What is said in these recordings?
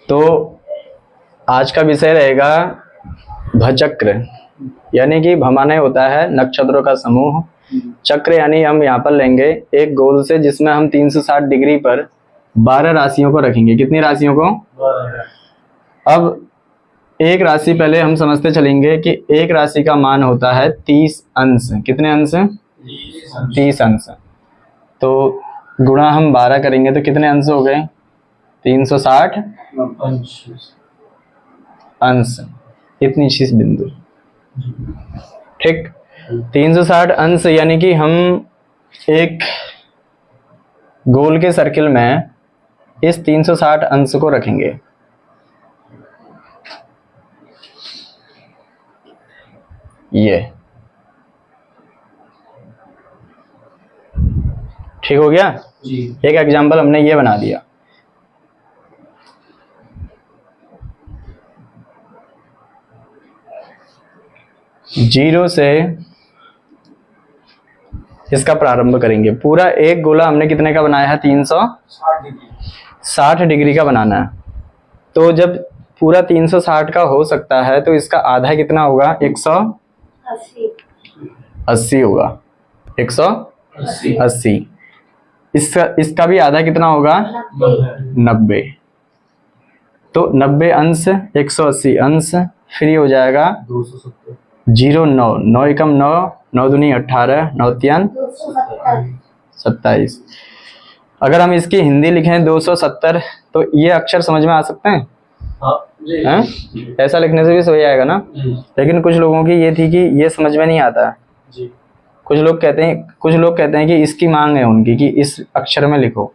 तो आज का विषय रहेगा भचक्र, यानी कि भमाने होता है नक्षत्रों का समूह। चक्र यानी हम यहाँ पर लेंगे एक गोल से जिसमें हम 360 डिग्री पर 12 राशियों को रखेंगे। कितनी राशियों को? 12। अब एक राशि पहले हम समझते चलेंगे कि एक राशि का मान होता है 30 अंश। कितने अंश? 30 अंश। तो गुणा हम 12 करेंगे तो कितने अंश हो गए? 360 अंश। इतनी शीश बिंदु, ठीक। 360 अंश यानी कि हम एक गोल के सर्किल में इस 360 अंश को रखेंगे। ये ठीक हो गया जी। एक एग्जांपल हमने ये बना दिया। जीरो से इसका प्रारंभ करेंगे। पूरा एक गोला हमने कितने का बनाया है? 360 डिग्री का बनाना है। तो जब पूरा 360 का हो सकता है तो इसका आधा कितना होगा? 180 होगा। 180। इसका भी आधा कितना होगा? 90। तो 90 अंश 180 अंश फ्री हो जाएगा 270। 0 9 9 एकम 9 9 दूनी 18 9 तीन 27। अगर हम इसकी हिंदी लिखें 270 तो ये अक्षर समझ में आ सकते हैं? हाँ? ऐसा लिखने से भी सही आएगा ना। लेकिन कुछ लोगों की ये थी कि ये समझ में नहीं आता जी। कुछ लोग कहते हैं कि इसकी मांग है उनकी कि इस अक्षर में लिखो,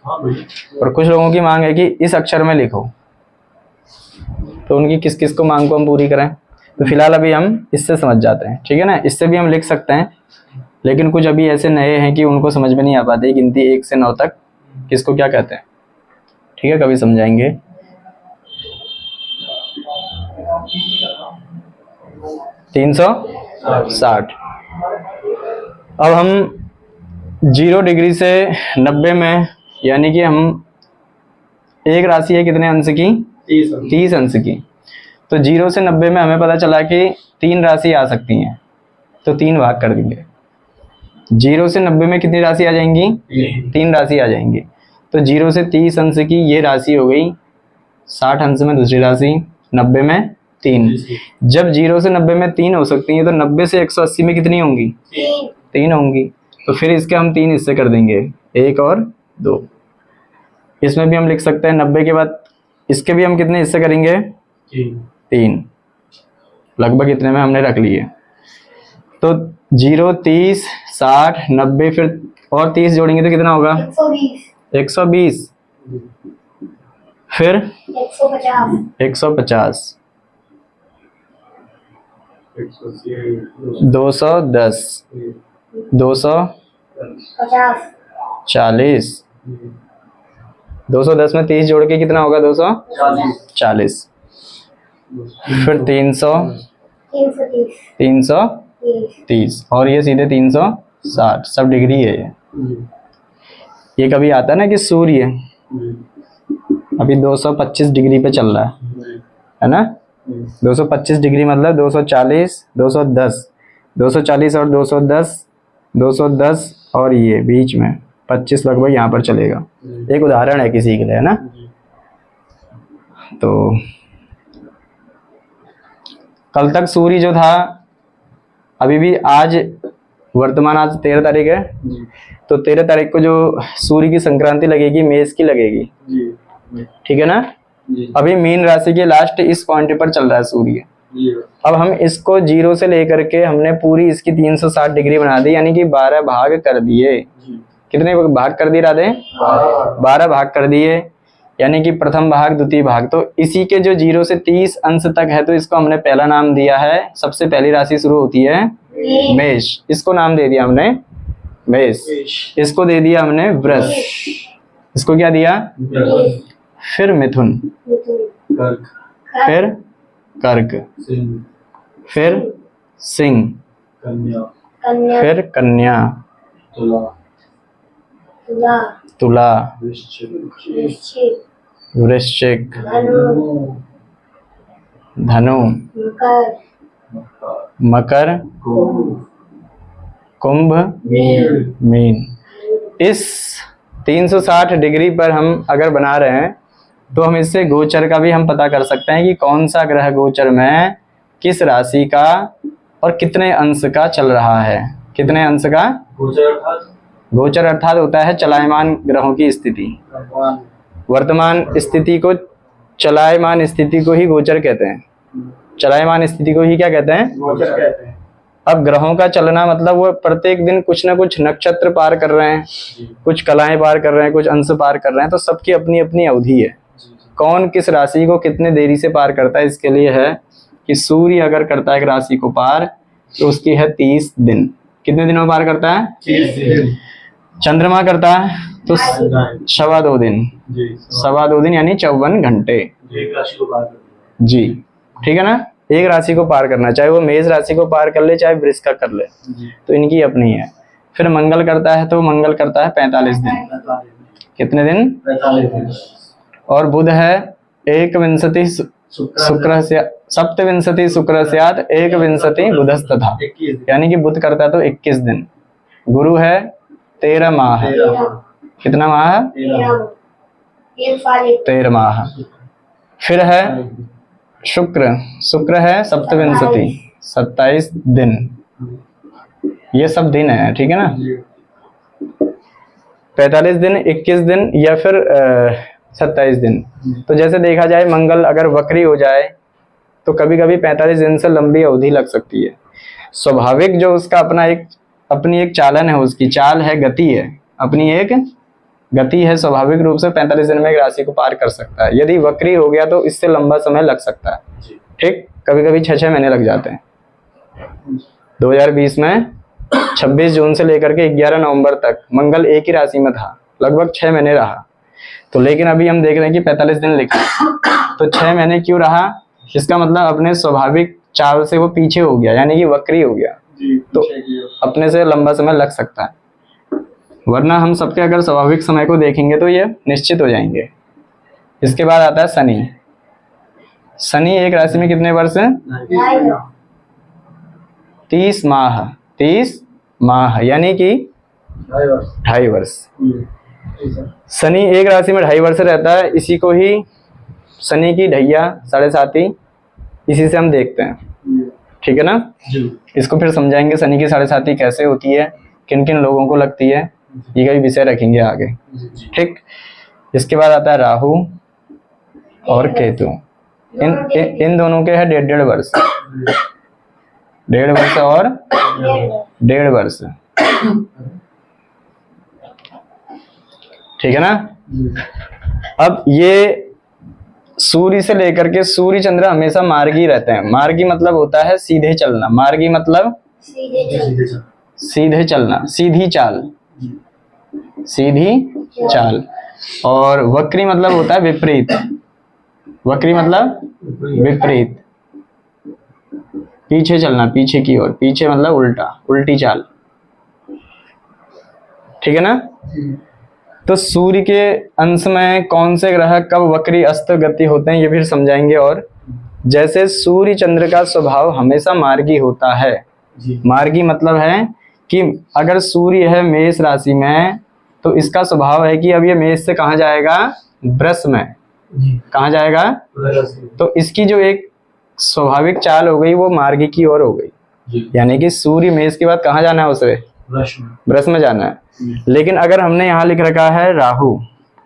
और कुछ लोगों की मांग है कि इस अक्षर में लिखो। तो उनकी किस किस को मांग को हम पूरी करें? तो फिलहाल अभी हम इससे समझ जाते हैं, ठीक है ना। इससे भी हम लिख सकते हैं, लेकिन कुछ अभी ऐसे नए हैं कि उनको समझ में नहीं आ पाती गिनती 1 से 9 तक किसको क्या कहते हैं। ठीक है, कभी समझाएंगे। 360। अब हम 0 डिग्री से 90 में, यानी कि हम एक राशि है कितने अंश की? 30 अंश की। तो 0 से 90 में हमें पता चला कि 3 राशि आ सकती हैं, तो 3 भाग कर देंगे। 0 से 90 में कितनी राशि आ जाएंगी? 3 राशि आ जाएंगी। तो 0 से 30 अंश की ये राशि हो गई, 60 अंश में दूसरी राशि, 90 में 3। जब 0 से 90 में 3 हो सकती हैं तो 90 से 180 में कितनी होंगी? 3 होंगी। तो फिर इसके हम 3 हिस्से कर देंगे, 1 और 2। इसमें भी हम लिख सकते हैं 90 के बाद इसके भी हम कितने हिस्से करेंगे? 3। लगभग इतने में हमने रख लिए। तो 0 30 60 90 फिर और 30 जोड़ेंगे तो कितना होगा? 120। फिर 150 210 240 210 में 30 जोड़ के कितना होगा? 240। फिर 330 और ये सीधे 360। सब डिग्री है ये कभी आता है ना कि सूर्य अभी 225 डिग्री पे चल रहा है ना। 225 डिग्री मतलब 240 210 240 और 210 210 और ये बीच में 25 लगभग यहाँ पर चलेगा। एक उदाहरण है किसी के लिए, है ना। तो कल तक सूर्य जो था, अभी भी आज वर्तमान आज 13 तारीख है, तो 13 तारीख को जो सूर्य की संक्रांति लगेगी मेष की लगेगी, ठीक है ना। अभी मीन राशि के लास्ट इस पॉइंट पर चल रहा है सूर्य। अब हम इसको 0 से लेकर के हमने पूरी इसकी 360 डिग्री बना दी, यानी कि 12 भाग कर दिए। कितने भाग कर दिए राधे? 12 भाग कर दिए, यानी कि प्रथम भाग द्वितीय भाग। तो इसी के जो 0 से 30 अंश तक है, तो इसको हमने पहला नाम दिया है। सबसे पहली राशि शुरू होती है मेष, इसको नाम दे दिया हमने मेष। इसको दे दिया हमने वृष, इसको क्या दिया? फिर मिथुन, फिर कर्क, फिर सिंह, फिर कन्या, तुला, वृश्चिक, धनु, मकर, कुंभ, मीन। इस 360 डिग्री पर हम अगर बना रहे हैं तो हम इससे गोचर का भी हम पता कर सकते हैं कि कौन सा ग्रह गोचर में किस राशि का और कितने अंश का चल रहा है। कितने अंश का? गोचर अर्थात होता है चलायमान ग्रहों की स्थिति। वर्तमान स्थिति को, चलायमान स्थिति को ही गोचर कहते हैं। चलायमान स्थिति को ही क्या कहते हैं? गोचर कहते हैं। अब ग्रहों का चलना मतलब वो प्रत्येक दिन कुछ ना कुछ नक्षत्र पार कर रहे हैं, कुछ कलाएं पार कर रहे हैं, कुछ अंश पार कर रहे हैं, तो सबकी अपनी अपनी अवधि है। कौन किस राशि को कितने देरी से पार करता है, इसके लिए है कि सूर्य अगर करता है एक राशि को पार तो उसकी है 30 दिन। कितने दिनों में पार करता है? 30 दिन। चंद्रमा करता है तो 2.25 दिन, 2.25 दिन यानी 54 घंटे। एक राशि को पार करना जी, ठीक है ना। एक राशि को पार करना, चाहे वो मेष राशि को पार कर ले चाहे वृष का कर ले, तो इनकी अपनी है। फिर मंगल करता है तो मंगल करता है 45 दिन। कितने दिन? 45 दिन। और बुध है 21 शुक्र से, सप्तविंशति शुक्र स्यात् 21 बुधस्तथा, यानी कि बुध करता है तो 21 दिन। गुरु है 13 माह। कितना माह? 13 माह। फिर है शुक्र, शुक्र है सप्तविंशति 27 दिन। ये सब दिन है, ठीक है ना। 45 दिन, 21 दिन या फिर 27 दिन। तो जैसे देखा जाए मंगल अगर वक्री हो जाए तो कभी कभी 45 दिन से लंबी अवधि लग सकती है। स्वाभाविक जो उसका अपनी एक चालन है, उसकी चाल है, गति है, अपनी एक गति है, स्वाभाविक रूप से 45 दिन में एक राशि को पार कर सकता है। यदि वक्री हो गया तो इससे लंबा समय लग सकता है, ठीक। कभी कभी 6-6 महीने लग जाते हैं। 2020 में 26 जून से लेकर के 11 नवंबर तक मंगल एक ही राशि में था, लगभग 6 महीने रहा। तो लेकिन अभी हम देख रहे हैं कि 45 दिन लिखा, तो 6 महीने क्यों रहा? इसका मतलब अपने स्वाभाविक चाल से वो पीछे हो गया, यानी कि वक्री हो गया, तो अपने से लंबा समय लग सकता है। वरना हम सबके अगर स्वाभाविक समय को देखेंगे तो ये निश्चित हो जाएंगे। इसके बाद आता है शनि। शनि एक राशि में कितने वर्ष है? 30 माह। 30 माह यानी कि 2.5 वर्ष। शनि एक राशि में 2.5 वर्ष रहता है। इसी को ही शनि की ढैया, 7.5, इसी से हम देखते हैं, ठीक है ना। इसको फिर समझाएंगे शनि की 7.5 कैसे होती है, किन किन लोगों को लगती है, ये कई विषय रखेंगे आगे, ठीक। इसके बाद आता है राहु और केतु। इन दोनों के है 1.5 वर्ष, 1.5 वर्ष और 1.5 वर्ष, ठीक है ना। अब ये सूर्य से लेकर के सूर्य चंद्र हमेशा मार्गी रहते हैं। मार्गी मतलब होता है सीधे चलना। मार्गी मतलब सीधे चलना, सीधी चाल, सीधी चाल। और वक्री मतलब होता है विपरीत। वक्री मतलब विपरीत, पीछे चलना, पीछे की ओर। पीछे मतलब उल्टा, उल्टी चाल, ठीक है ना। तो सूर्य के अंश में कौन से ग्रह कब वक्री अस्त गति होते हैं ये फिर समझाएंगे। और जैसे सूर्य चंद्र का स्वभाव हमेशा मार्गी होता है। मार्गी मतलब है कि अगर सूर्य है मेष राशि में तो इसका स्वभाव है कि अब ये मेष से कहाँ जाएगा? वृष में। कहाँ जाएगा? तो इसकी जो एक स्वाभाविक चाल हो गई वो मार्गी की ओर हो गई, यानी कि सूर्य मेष के बाद कहाँ जाना है उसे? वृष में जाना है। लेकिन अगर हमने यहाँ लिख रखा है राहु,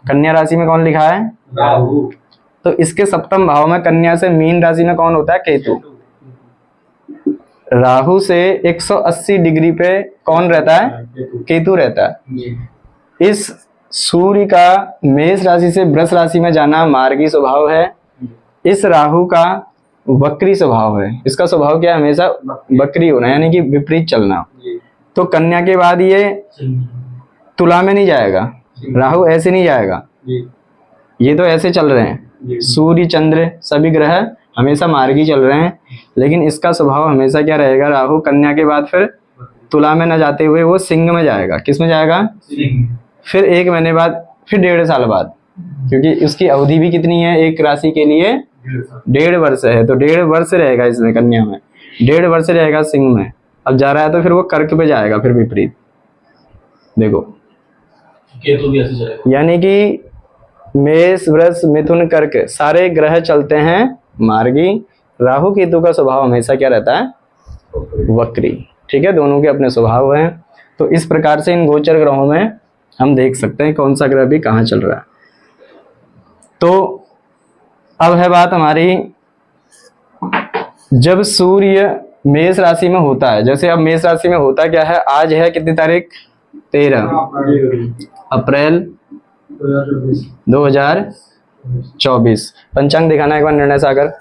कन्या राशि में कौन लिखा है? राहु। तो इसके सप्तम भाव में कन्या से मीन राशि में कौन होता है? केतु। राहु से 180 डिग्री पे कौन रहता है? केतु रहता है। इस सूर्य का मेष राशि से वृष राशि में जाना मार्गी स्वभाव है। इस राहु का वक्री स्वभाव है। इसका स्वभाव क्या है? हमेशा वक्री होना, यानी कि विपरीत चलना। तो कन्या के बाद ये तुला में नहीं जाएगा, राहु ऐसे नहीं जाएगा, ये तो ऐसे चल रहे हैं। सूर्य चंद्र सभी ग्रह हमेशा मार्गी चल रहे हैं, लेकिन इसका स्वभाव हमेशा क्या रहेगा? राहु कन्या के बाद फिर तुला में न जाते हुए वो सिंह में जाएगा। किस में जाएगा? फिर 1 महीने बाद, फिर 1.5 साल बाद क्योंकि उसकी अवधि भी कितनी है, एक राशि के लिए 1.5 वर्ष है, तो 1.5 वर्ष रहेगा इसमें, कन्या में 1.5 वर्ष रहेगा, सिंह में अब जा रहा है तो फिर वो कर्क पे जाएगा, फिर विपरीत। देखो केतु भी ऐसे चलेगा, यानी कि मेष वृष मिथुन कर्क सारे ग्रह चलते हैं मार्गी, राहु केतु का स्वभाव हमेशा क्या रहता है, वक्री। ठीक है, दोनों के अपने स्वभाव हैं। तो इस प्रकार से इन गोचर ग्रहों में हम देख सकते हैं कौन सा ग्रह भी कहाँ चल रहा है। तो अब है बात हमारी, जब सूर्य मेष राशि में होता है, जैसे अब मेष राशि में होता क्या है, आज है कितनी तारीख, 13 अप्रैल 2024। पंचांग दिखाना एक बार निर्णय सागर।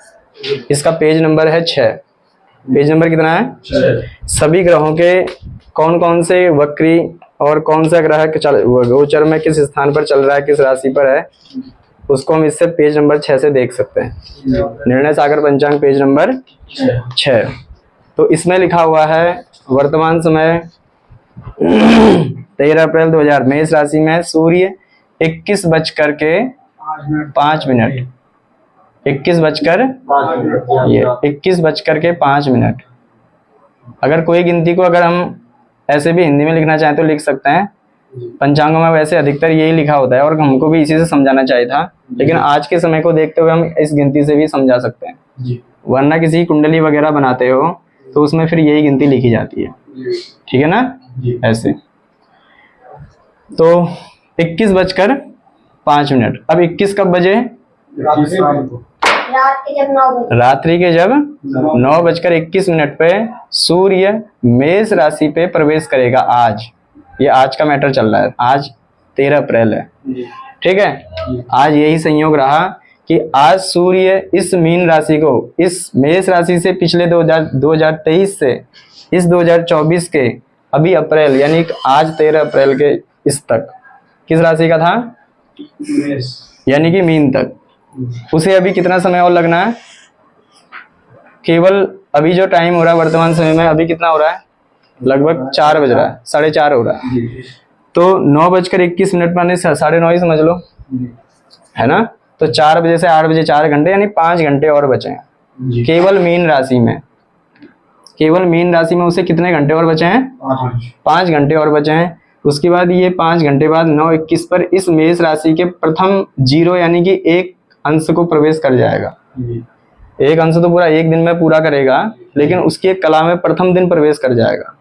इसका पेज नंबर है 6। पेज नंबर कितना है, 6। सभी ग्रहों के कौन कौन से वक्री और कौन सा ग्रह गोचर में किस स्थान पर चल रहा है, किस राशि पर है, उसको हम इससे पेज नंबर 6 से देख सकते हैं। निर्णय सागर पंचांग पेज नंबर 6। तो इसमें लिखा हुआ है वर्तमान समय 13 अप्रैल 2000 मेष राशि में सूर्य 21:05 21:05 अगर कोई गिनती को अगर हम ऐसे भी हिंदी में लिखना चाहें तो लिख सकते हैं। पंचांगों में वैसे अधिकतर यही लिखा होता है और हमको भी इसी से समझाना चाहिए था, लेकिन आज के समय को देखते हुए हम इस गिनती से भी समझा सकते हैं। वरना किसी कुंडली वगैरह बनाते हो तो उसमें फिर यही गिनती लिखी जाती है, ठीक है ना, ऐसे। तो 21:05। अब 21 कब बजे, रात्रि के जब 9:21 पे सूर्य मेष राशि पे प्रवेश करेगा। आज ये आज का मैटर चल रहा है, आज 13 अप्रैल है, ठीक है। आज यही संयोग रहा कि आज सूर्य इस मीन राशि को, इस मेष राशि से पिछले 2023 से इस 2024 के अभी अप्रैल यानी आज 13 अप्रैल के इस तक किस राशि का था, यानी कि मीन तक। उसे अभी कितना समय और लगना है, केवल अभी जो टाइम हो रहा है वर्तमान समय में, अभी कितना हो रहा है, लगभग 4 बज रहा है, 4:30 हो रहा है। तो 9:21 माने 9:30 ही समझ लो, है ना। तो 4 बजे से 8 बजे 4 घंटे यानी 5 घंटे और बचे हैं केवल मीन राशि में। केवल मीन राशि में उसे कितने घंटे और बचे हैं, 5 घंटे और बचे हैं। उसके बाद ये 5 घंटे बाद 9:21 पर इस मेष राशि के प्रथम 0 यानी कि 1 अंश को प्रवेश कर जाएगा। 1 अंश तो पूरा 1 दिन में पूरा करेगा, लेकिन उसकी एक कला में प्रथम दिन प्रवेश कर जाएगा।